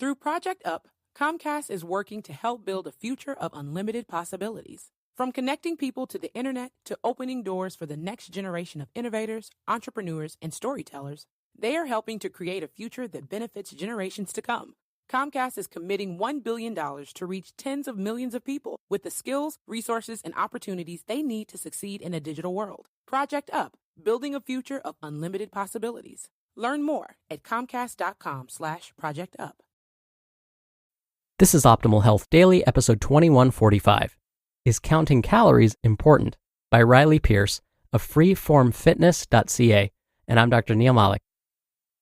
Through Project Up, Comcast is working to help build a future of unlimited possibilities. From connecting people to the internet to opening doors for the next generation of innovators, entrepreneurs, and storytellers, they are helping to create a future that benefits generations to come. Comcast is committing $1 billion to reach tens of millions of people with the skills, resources, and opportunities they need to succeed in a digital world. Project Up, building a future of unlimited possibilities. Learn more at comcast.com/projectup. This is Optimal Health Daily, episode 2145. Is Counting Calories Important? By Riley Pearce of freeformfitness.ca, and I'm Dr. Neil Malik.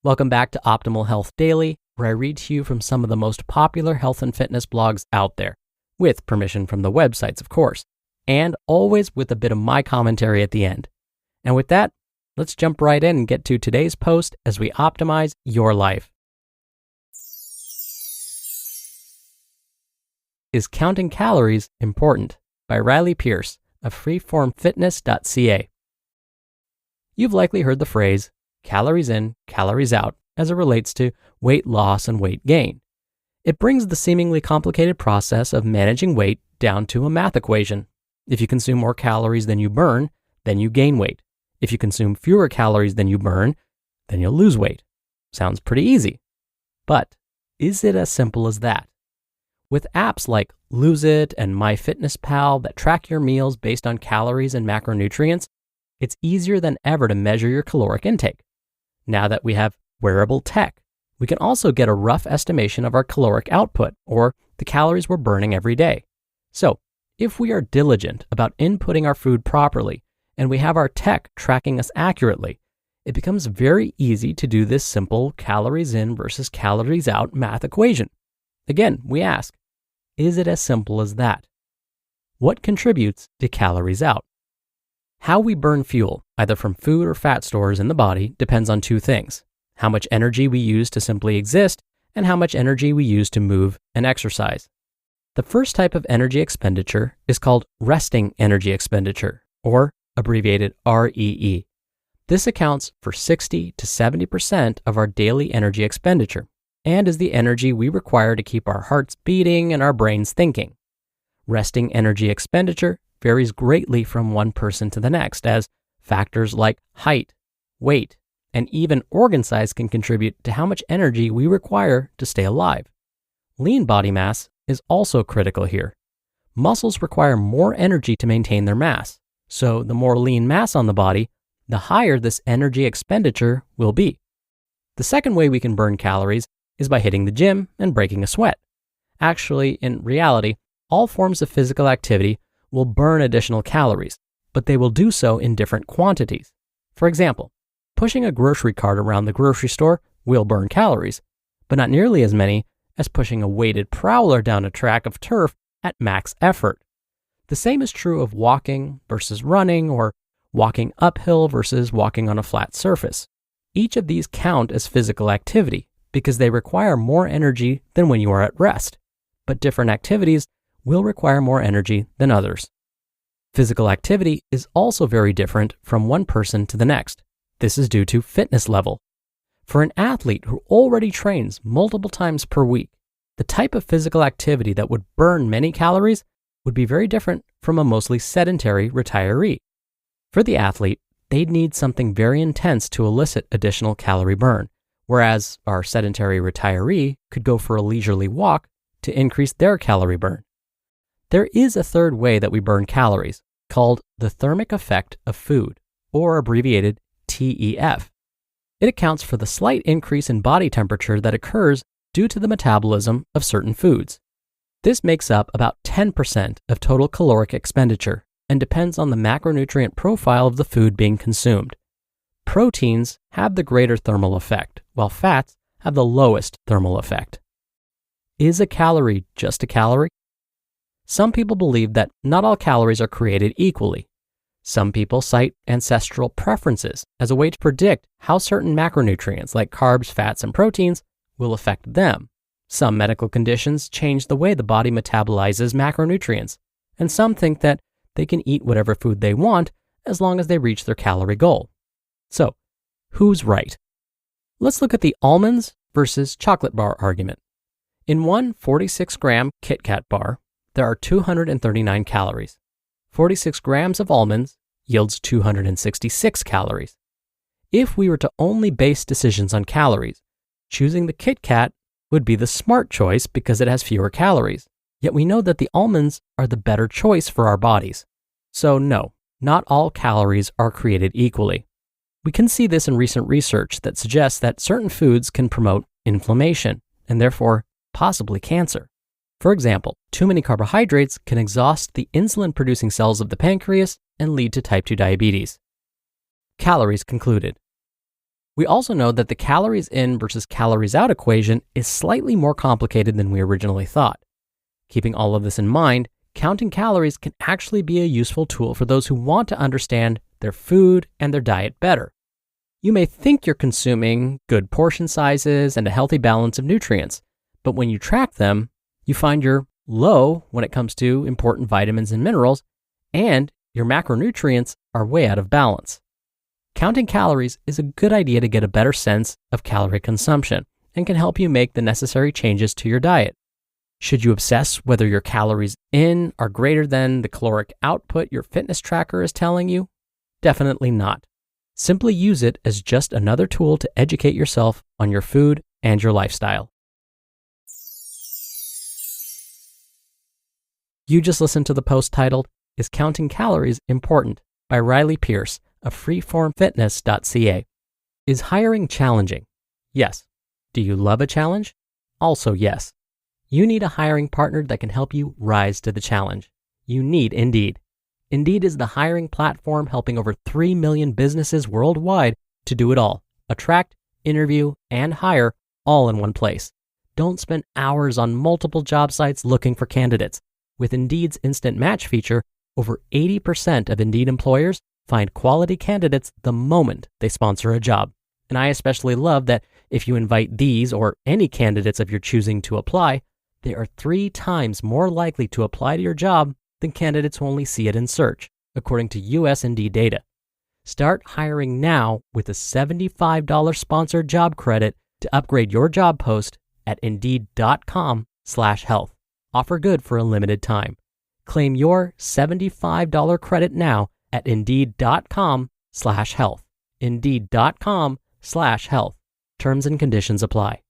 Welcome back to Optimal Health Daily, where I read to you from some of the most popular health and fitness blogs out there, with permission from the websites, of course, and always with a bit of my commentary at the end. And with that, let's jump right in and get to today's post as we optimize your life. Is Counting Calories Important? By Riley Pearce of freeformfitness.ca. You've likely heard the phrase, calories in, calories out, as it relates to weight loss and weight gain. It brings the seemingly complicated process of managing weight down to a math equation. If you consume more calories than you burn, then you gain weight. If you consume fewer calories than you burn, then you'll lose weight. Sounds pretty easy. But is it as simple as that? With apps like Lose It and MyFitnessPal that track your meals based on calories and macronutrients, it's easier than ever to measure your caloric intake. Now that we have wearable tech, we can also get a rough estimation of our caloric output, or the calories we're burning every day. So, if we are diligent about inputting our food properly, and we have our tech tracking us accurately, it becomes very easy to do this simple calories in versus calories out math equation. Again, we ask, is it as simple as that? What contributes to calories out? How we burn fuel, either from food or fat stores in the body, depends on two things: how much energy we use to simply exist, and how much energy we use to move and exercise. The first type of energy expenditure is called resting energy expenditure, or abbreviated REE. This accounts for 60 to 70% of our daily energy expenditure, and is the energy we require to keep our hearts beating and our brains thinking. Resting energy expenditure varies greatly from one person to the next, as factors like height, weight, and even organ size can contribute to how much energy we require to stay alive. Lean body mass is also critical here. Muscles require more energy to maintain their mass, so the more lean mass on the body, the higher this energy expenditure will be. The second way we can burn calories is by hitting the gym and breaking a sweat. Actually, in reality, all forms of physical activity will burn additional calories, but they will do so in different quantities. For example, pushing a grocery cart around the grocery store will burn calories, but not nearly as many as pushing a weighted prowler down a track of turf at max effort. The same is true of walking versus running, or walking uphill versus walking on a flat surface. Each of these count as physical activity, because they require more energy than when you are at rest, but different activities will require more energy than others. Physical activity is also very different from one person to the next. This is due to fitness level. For an athlete who already trains multiple times per week, the type of physical activity that would burn many calories would be very different from a mostly sedentary retiree. For the athlete, they'd need something very intense to elicit additional calorie burn, whereas our sedentary retiree could go for a leisurely walk to increase their calorie burn. There is a third way that we burn calories, called the thermic effect of food, or abbreviated TEF. It accounts for the slight increase in body temperature that occurs due to the metabolism of certain foods. This makes up about 10% of total caloric expenditure and depends on the macronutrient profile of the food being consumed. Proteins have the greater thermal effect, while fats have the lowest thermal effect. Is a calorie just a calorie? Some people believe that not all calories are created equally. Some people cite ancestral preferences as a way to predict how certain macronutrients like carbs, fats, and proteins will affect them. Some medical conditions change the way the body metabolizes macronutrients, and some think that they can eat whatever food they want as long as they reach their calorie goal. So, who's right? Let's look at the almonds versus chocolate bar argument. In one 46-gram Kit Kat bar, there are 239 calories. 46 grams of almonds yields 266 calories. If we were to only base decisions on calories, choosing the Kit Kat would be the smart choice because it has fewer calories. Yet we know that the almonds are the better choice for our bodies. So no, not all calories are created equally. We can see this in recent research that suggests that certain foods can promote inflammation and therefore possibly cancer. For example, too many carbohydrates can exhaust the insulin-producing cells of the pancreas and lead to type 2 diabetes. Calories concluded. We also know that the calories in versus calories out equation is slightly more complicated than we originally thought. Keeping all of this in mind, counting calories can actually be a useful tool for those who want to understand their food and their diet better. You may think you're consuming good portion sizes and a healthy balance of nutrients, but when you track them, you find you're low when it comes to important vitamins and minerals, and your macronutrients are way out of balance. Counting calories is a good idea to get a better sense of calorie consumption and can help you make the necessary changes to your diet. Should you obsess whether your calories in are greater than the caloric output your fitness tracker is telling you? Definitely not. Simply use it as just another tool to educate yourself on your food and your lifestyle. You just listened to the post titled, "Is Counting Calories Important?" by Riley Pearce of freeformfitness.ca. Is hiring challenging? Yes. Do you love a challenge? Also yes. You need a hiring partner that can help you rise to the challenge. You need Indeed. Indeed is the hiring platform helping over 3 million businesses worldwide to do it all. Attract, interview, and hire all in one place. Don't spend hours on multiple job sites looking for candidates. With Indeed's Instant Match feature, over 80% of Indeed employers find quality candidates the moment they sponsor a job. And I especially love that if you invite these or any candidates of your choosing to apply, they are 3 times more likely to apply to your job than candidates who only see it in search, according to US Indeed data. Start hiring now with a $75 sponsored job credit to upgrade your job post at Indeed.com/health. Offer good for a limited time. Claim your $75 credit now at Indeed.com/health. Indeed.com/health. Terms and conditions apply.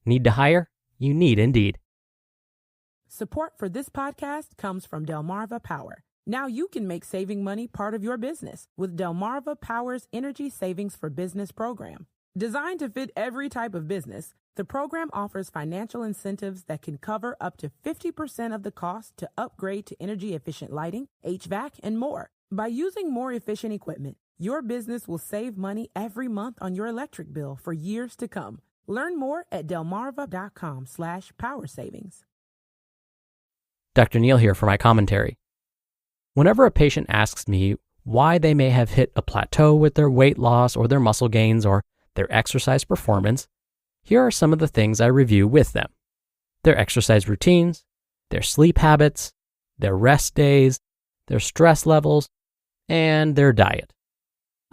Need to hire? You need Indeed. Support for this podcast comes from Delmarva Power. Now you can make saving money part of your business with Delmarva Power's Energy Savings for Business program. Designed to fit every type of business, the program offers financial incentives that can cover up to 50% of the cost to upgrade to energy-efficient lighting, HVAC, and more. By using more efficient equipment, your business will save money every month on your electric bill for years to come. Learn more at delmarva.com/power savings. Dr. Neal here for my commentary. Whenever a patient asks me why they may have hit a plateau with their weight loss or their muscle gains or their exercise performance, here are some of the things I review with them: their exercise routines, their sleep habits, their rest days, their stress levels, and their diet.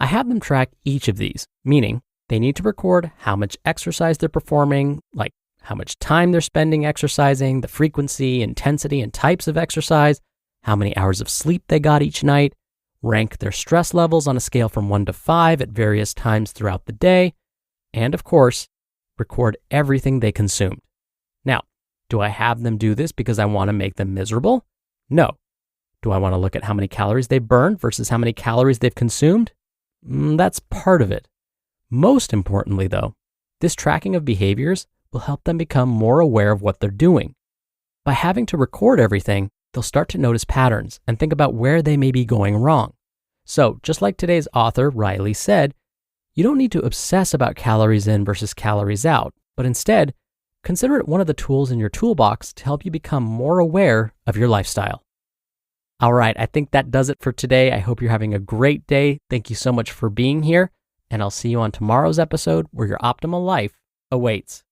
I have them track each of these, meaning they need to record how much exercise they're performing, like how much time they're spending exercising, the frequency, intensity, and types of exercise, how many hours of sleep they got each night, rank their stress levels on a scale from 1 to 5 at various times throughout the day, and of course, record everything they consumed. Now, do I have them do this because I want to make them miserable? No. Do I want to look at how many calories they've burned versus how many calories they've consumed? That's part of it. Most importantly, though, this tracking of behaviors will help them become more aware of what they're doing. By having to record everything, they'll start to notice patterns and think about where they may be going wrong. So, just like today's author, Riley, said, you don't need to obsess about calories in versus calories out, but instead, consider it one of the tools in your toolbox to help you become more aware of your lifestyle. All right, I think that does it for today. I hope you're having a great day. Thank you so much for being here, and I'll see you on tomorrow's episode where your optimal life awaits.